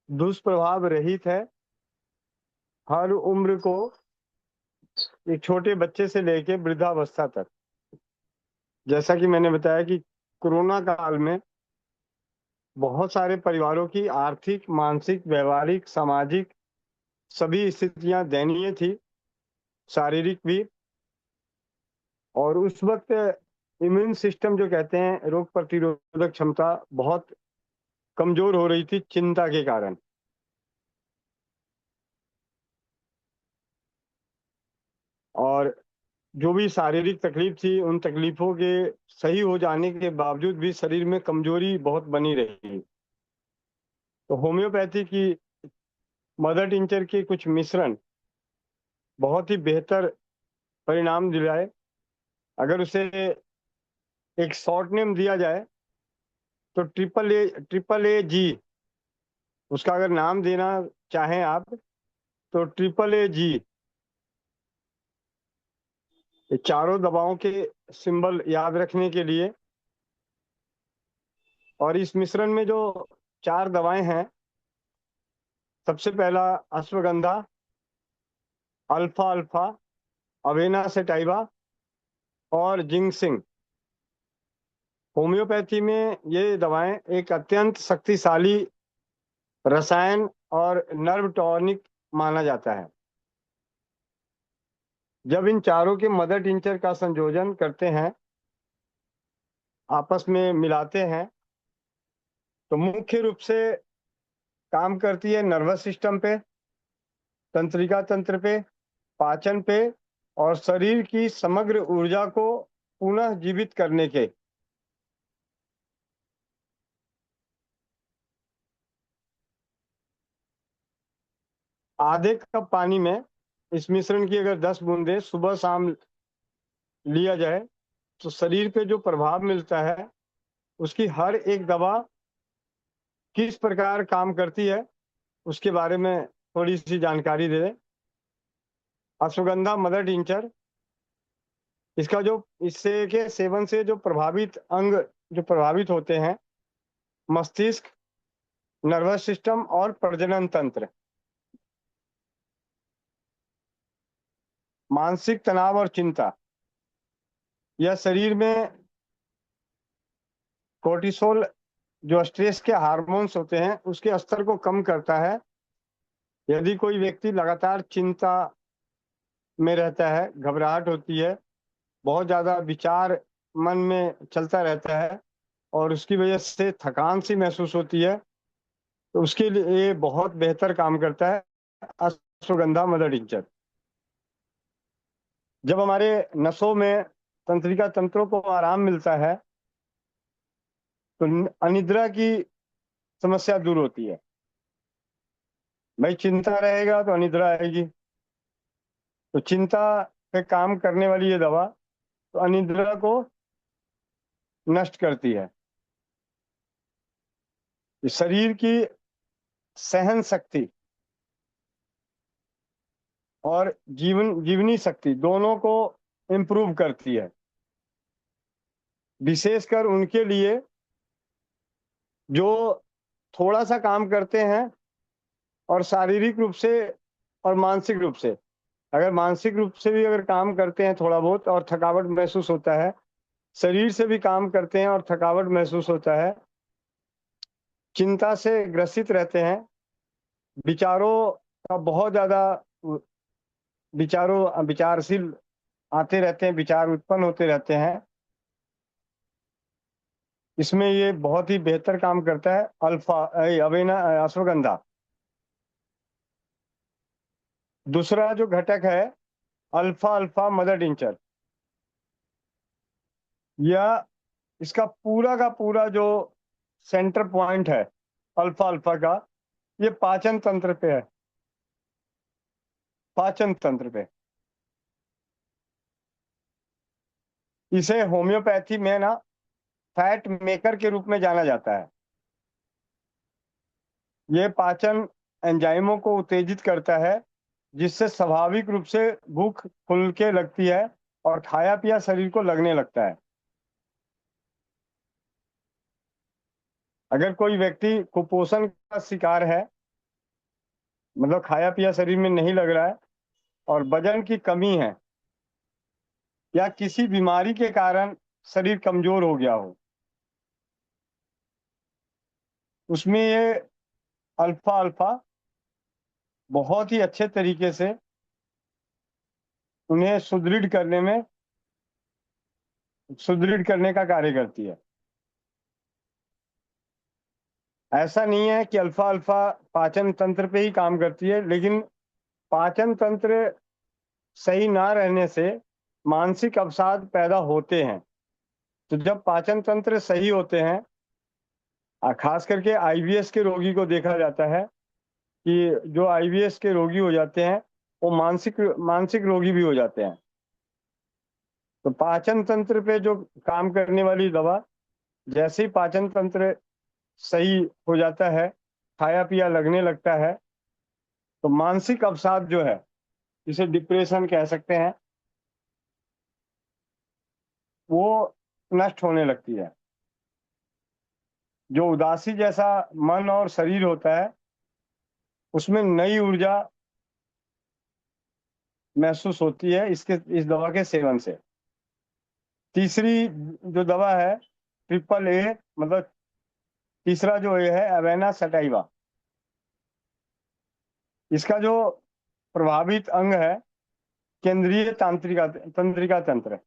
दुष्प्रभाव रहित है। हर उम्र को, एक छोटे बच्चे से लेके वृद्धावस्था तक। जैसा कि मैंने बताया कि कोरोना काल में बहुत सारे परिवारों की आर्थिक, मानसिक, व्यवहारिक, सामाजिक सभी स्थितियां दयनीय थी, शारीरिक भी। और उस वक्त इम्यून सिस्टम जो कहते हैं, रोग प्रतिरोधक क्षमता बहुत कमजोर हो रही थी चिंता के कारण। और जो भी शारीरिक तकलीफ थी, उन तकलीफों के सही हो जाने के बावजूद भी शरीर में कमजोरी बहुत बनी रही। तो होम्योपैथी की मदर टिंचर के कुछ मिश्रण बहुत ही बेहतर परिणाम दिलाए। अगर उसे एक शॉर्ट नेम दिया जाए तो ट्रिपल ए जी, उसका अगर नाम देना चाहें आप, तो ट्रिपल ए जी। ये चारों दवाओं के सिंबल याद रखने के लिए। और इस मिश्रण में जो चार दवाएं हैं, सबसे पहला ashwagandha, alpha alpha, Avena sativa और जिंगसिंग। होम्योपैथी में ये दवाएं एक अत्यंत शक्तिशाली रसायन और नर्व टॉनिक माना जाता है। जब इन चारों के मदर टिंचर का संयोजन करते हैं, आपस में मिलाते हैं, तो मुख्य रूप से काम करती है नर्वस सिस्टम पे, तंत्रिका तंत्र पे, पाचन पे और शरीर की समग्र ऊर्जा को पुनः जीवित करने के। आधे कप पानी में इस मिश्रण की अगर 10 बूंदे सुबह शाम लिया जाए, तो शरीर पे जो प्रभाव मिलता है, उसकी हर एक दवा किस प्रकार काम करती है उसके बारे में थोड़ी सी जानकारी दे दें। अश्वगंधा मदर टिंचर, इसका जो इससे के सेवन से जो प्रभावित अंग जो प्रभावित होते हैं, मस्तिष्क, नर्वस सिस्टम और प्रजनन तंत्र। मानसिक तनाव और चिंता, यह शरीर में कोर्टिसोल, जो स्ट्रेस के हार्मोन्स होते हैं, उसके स्तर को कम करता है। यदि कोई व्यक्ति लगातार चिंता में रहता है, घबराहट होती है, बहुत ज़्यादा विचार मन में चलता रहता है और उसकी वजह से थकान सी महसूस होती है, तो उसके लिए ये बहुत बेहतर काम करता है अश्वगंधा मदर टिंचर। जब हमारे नसों में तंत्रिका तंत्रों को आराम मिलता है, तो अनिद्रा की समस्या दूर होती है। भाई, चिंता रहेगा तो अनिद्रा आएगी। तो चिंता पे काम करने वाली ये दवा तो अनिद्रा को नष्ट करती है। इस शरीर की सहन शक्ति और जीवनी शक्ति दोनों को इम्प्रूव करती है, विशेषकर उनके लिए जो थोड़ा सा काम करते हैं और शारीरिक रूप से और मानसिक रूप से। अगर मानसिक रूप से भी अगर काम करते हैं थोड़ा बहुत और थकावट महसूस होता है, शरीर से भी काम करते हैं और थकावट महसूस होता है, चिंता से ग्रसित रहते हैं, विचारों का बहुत ज्यादा विचारशील आते रहते हैं, विचार उत्पन्न होते रहते हैं, इसमें ये बहुत ही बेहतर काम करता है अवेना अश्वगंधा। दूसरा जो घटक है, अल्फा अल्फा मदर टिंचर, यह इसका पूरा का पूरा जो सेंटर पॉइंट है अल्फा अल्फा का, ये पाचन तंत्र पे है। पाचन तंत्र पे इसे होम्योपैथी में ना फैट मेकर के रूप में जाना जाता है। ये पाचन एंजाइमों को उत्तेजित करता है, जिससे स्वाभाविक रूप से भूख खुल के लगती है और खाया पिया शरीर को लगने लगता है। अगर कोई व्यक्ति कुपोषण का शिकार है मतलब खाया पिया शरीर में नहीं लग रहा है और वजन की कमी है या किसी बीमारी के कारण शरीर कमजोर हो गया हो, उसमें ये अल्फा अल्फा बहुत ही अच्छे तरीके से उन्हें सुदृढ़ करने का कार्य करती है। ऐसा नहीं है कि अल्फा अल्फा पाचन तंत्र पे ही काम करती है, लेकिन पाचन तंत्र सही ना रहने से मानसिक अवसाद पैदा होते हैं। तो जब पाचन तंत्र सही होते हैं, खास करके आईबीएस के रोगी को देखा जाता है कि जो आईबीएस के रोगी हो जाते हैं वो मानसिक मानसिक रोगी भी हो जाते हैं। तो पाचन तंत्र पे जो काम करने वाली दवा, जैसे ही पाचन तंत्र सही हो जाता है, खाया पिया लगने लगता है, तो मानसिक अवसाद जो है, जिसे डिप्रेशन कह सकते हैं, वो नष्ट होने लगती है। जो उदासी जैसा मन और शरीर होता है, उसमें नई ऊर्जा महसूस होती है इस दवा के सेवन से। तीसरी जो दवा है ट्रिपल ए, मतलब तीसरा जो ए है अवेना सटाइवा। इसका जो प्रभावित अंग है केंद्रीय तंत्रिका तंत्र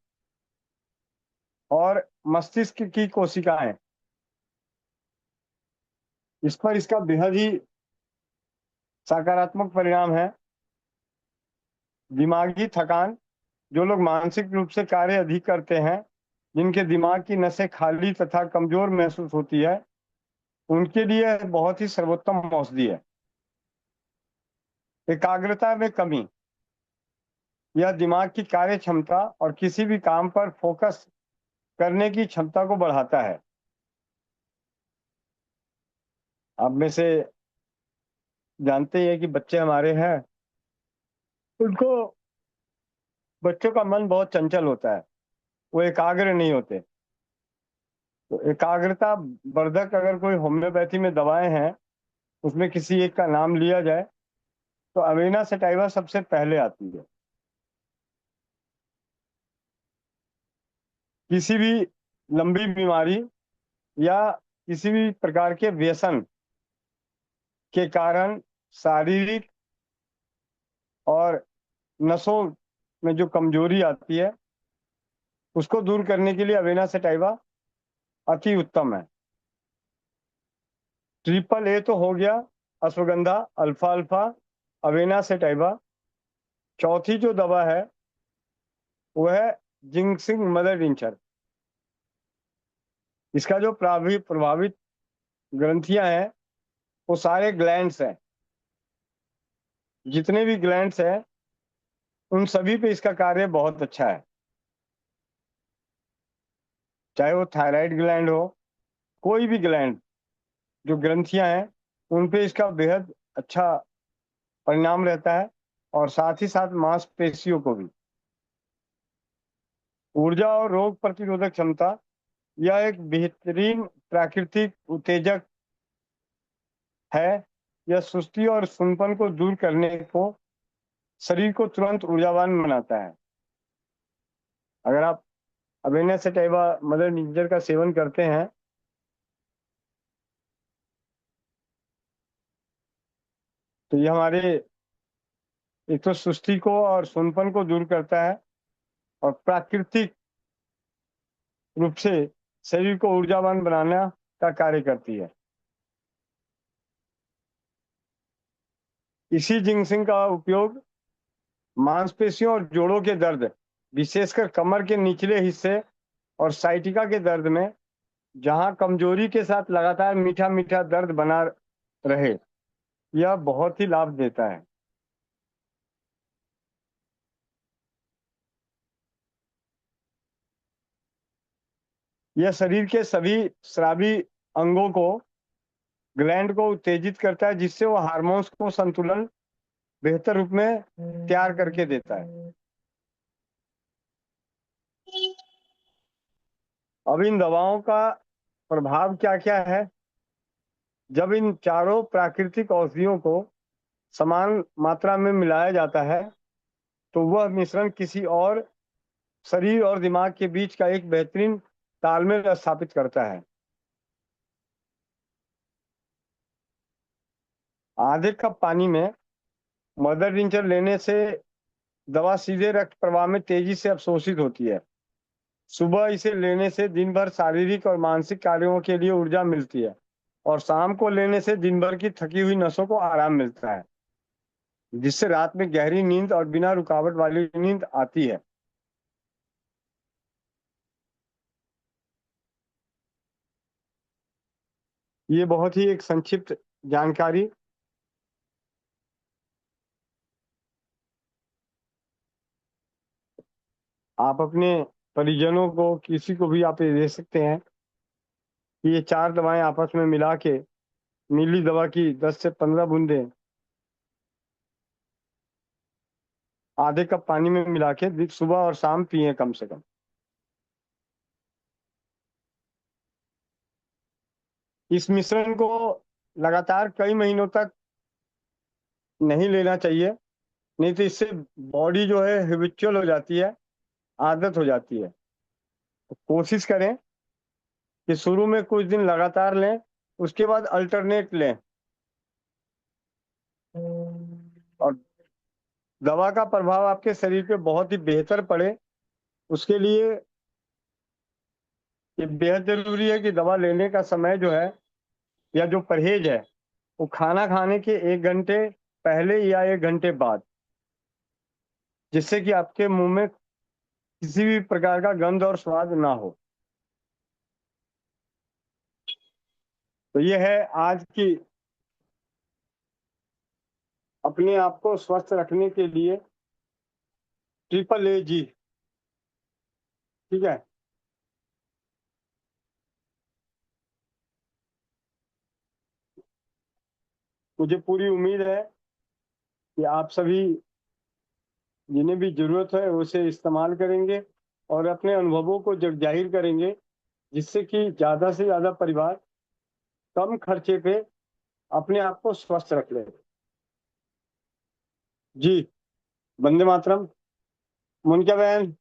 और मस्तिष्क की कोशिकाएं। इस पर इसका बेहद ही सकारात्मक परिणाम है। दिमागी थकान, जो लोग मानसिक रूप से कार्य अधिक करते हैं, जिनके दिमाग की नसें खाली तथा कमजोर महसूस होती है, उनके लिए बहुत ही सर्वोत्तम औषधि है। एकाग्रता में कमी, यह दिमाग की कार्य क्षमता और किसी भी काम पर फोकस करने की क्षमता को बढ़ाता है। आप में से जानते हैं कि बच्चे हमारे हैं, उनको बच्चों का मन बहुत चंचल होता है, वो एकाग्र नहीं होते। तो एकाग्रता वर्धक अगर कोई होम्योपैथी में दवाएं हैं, उसमें किसी एक का नाम लिया जाए तो अवेना सेटाइवा सबसे पहले आती है। किसी भी लंबी बीमारी या किसी भी प्रकार के व्यसन के कारण शारीरिक और नसों में जो कमजोरी आती है, उसको दूर करने के लिए अवेना सेटाइवा अति उत्तम है। ट्रिपल ए तो हो गया, ashwagandha, alpha alpha, Avena sativa. चौथी जो दवा है वो है जिंक्सिंग मदर टिंचर। इसका जो प्रभावित ग्रंथियां हैं वो सारे ग्लैंड्स हैं। जितने भी ग्लैंड्स हैं उन सभी पे इसका कार्य बहुत अच्छा है। चाहे वो थायराइड ग्लैंड हो, कोई भी ग्लैंड, जो ग्रंथियां हैं, उन पे इसका बेहद अच्छा परिणाम रहता है। और साथ ही साथ मांसपेशियों को भी ऊर्जा और रोग प्रतिरोधक क्षमता, यह एक बेहतरीन प्राकृतिक उत्तेजक है। यह सुस्ती और सुनपन को दूर करने को, शरीर को तुरंत ऊर्जावान बनाता है। अगर आप अवेना सेटाइवा मदर टिंचर का सेवन करते हैं तो ये हमारे एक तो सुस्ती को और सुनपन को दूर करता है और प्राकृतिक रूप से शरीर को ऊर्जावान बनाने का कार्य करती है। इसी जिंक्सिंग का उपयोग मांसपेशियों और जोड़ों के दर्द, विशेषकर कमर के निचले हिस्से और साइटिका के दर्द में, जहां कमजोरी के साथ लगातार मीठा मीठा दर्द बना रहे, यह बहुत ही लाभ देता है। यह शरीर के सभी स्रावी अंगों को, ग्लैंड को उत्तेजित करता है, जिससे वो हार्मोन्स को संतुलन बेहतर रूप में तैयार करके देता है। अब इन दवाओं का प्रभाव क्या क्या है? जब इन चारों प्राकृतिक औषधियों को समान मात्रा में मिलाया जाता है तो वह मिश्रण किसी और शरीर और दिमाग के बीच का एक बेहतरीन तालमेल स्थापित करता है। आधे कप पानी में मदर टिंचर लेने से दवा सीधे रक्त प्रवाह में तेजी से अवशोषित होती है। सुबह इसे लेने से दिन भर शारीरिक और मानसिक कार्यों के लिए ऊर्जा मिलती है और शाम को लेने से दिन भर की थकी हुई नसों को आराम मिलता है, जिससे रात में गहरी नींद और बिना रुकावट वाली नींद आती है। ये बहुत ही एक संक्षिप्त जानकारी। आप अपने परिजनों को, किसी को भी आप ये दे सकते हैं कि ये 4 दवाएं आपस में मिला के नीली दवा की 10 से 15 बूंदें आधे कप पानी में मिला के सुबह और शाम पिए कम से कम। इस मिश्रण को लगातार कई महीनों तक नहीं लेना चाहिए, नहीं तो इससे बॉडी जो है हैबिचुअल हो जाती है, आदत हो जाती है। तो कोशिश करें कि शुरू में कुछ दिन लगातार लें, उसके बाद अल्टरनेट लें। और दवा का प्रभाव आपके शरीर पे बहुत ही बेहतर पड़े, उसके लिए ये बेहद जरूरी है कि दवा लेने का समय जो है या जो परहेज है वो खाना खाने के 1 घंटे पहले या 1 घंटे बाद, जिससे कि आपके मुंह में किसी भी प्रकार का गंध और स्वाद ना हो। तो ये है आज की अपने आप को स्वस्थ रखने के लिए AAA। ठीक है। मुझे पूरी उम्मीद है कि आप सभी जिन्हें भी जरूरत है उसे इस्तेमाल करेंगे और अपने अनुभवों को जब जाहिर करेंगे, जिससे कि ज्यादा से ज्यादा परिवार कम खर्चे पे अपने आप को स्वस्थ रख ले। जी। वंदे मातरम। मुनक्या बहन।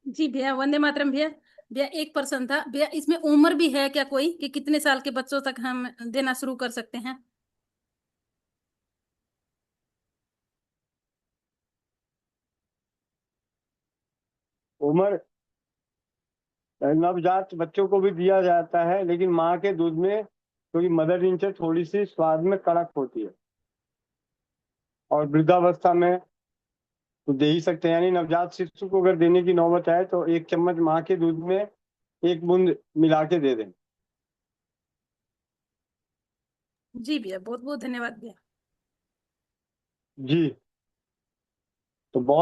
जी भैया, वंदे मातरम भैया। भैया एक प्रश्न था भैया, इसमें उम्र भी है क्या कोई, कि कितने साल के बच्चों तक हम देना शुरू कर सकते हैं? उम्र नवजात बच्चों को भी दिया जाता है, लेकिन माँ के दूध में क्योंकि मदर नेचर थोड़ी सी स्वाद में कड़क होती है और वृद्धावस्था में तो दे ही सकते हैं। यानी नवजात शिशु को अगर देने की नौबत आए तो 1 चम्मच माँ के दूध में 1 बूंद मिला के दे दें। जी भैया, बहुत बहुत धन्यवाद भैया। जी। तो बहुत